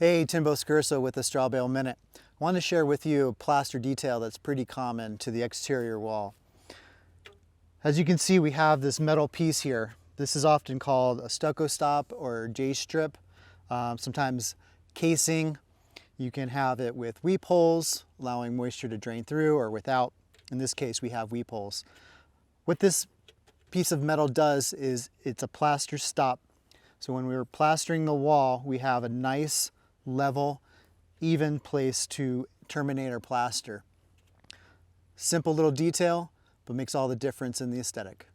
Hey, Timbo Scursso with the Bale Minute. I want to share with you a plaster detail that's pretty common to the exterior wall. As you can see, we have this metal piece here. This is often called a stucco stop or J strip. Sometimes casing. You can have it with weep holes, allowing moisture to drain through, or without. In this case, we have weep holes. What this piece of metal does is it's a plaster stop. So when we're plastering the wall, we have a nice, level, even place to terminate our plaster. Simple little detail, but makes all the difference in the aesthetic.